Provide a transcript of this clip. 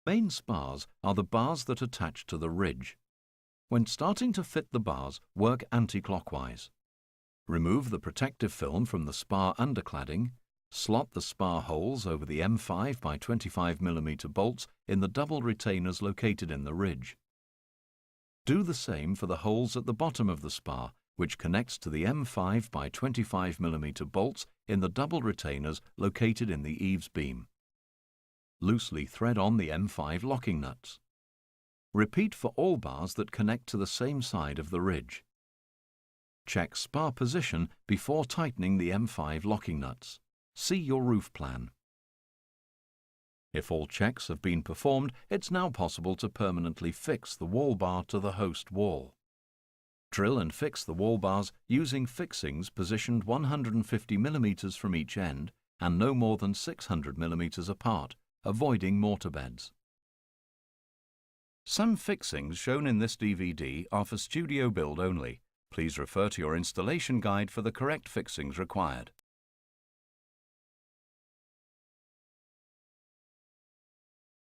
Main spars are the bars that attach to the ridge. When starting to fit the bars, work anti-clockwise. Remove the protective film from the spar undercladding, slot the spar holes over the M5 by 25 mm bolts in the double retainers located in the ridge. Do the same for the holes at the bottom of the spar, which connects to the M5 by 25 mm bolts in the double retainers located in the eaves beam. Loosely thread on the M5 locking nuts. Repeat for all bars that connect to the same side of the ridge. Check spar position before tightening the M5 locking nuts. See your roof plan. If all checks have been performed, it's now possible to permanently fix the wall bar to the host wall. Drill and fix the wall bars using fixings positioned 150 mm from each end and no more than 600 mm apart, avoiding mortar beds. Some fixings shown in this DVD are for studio build only. Please refer to your installation guide for the correct fixings required.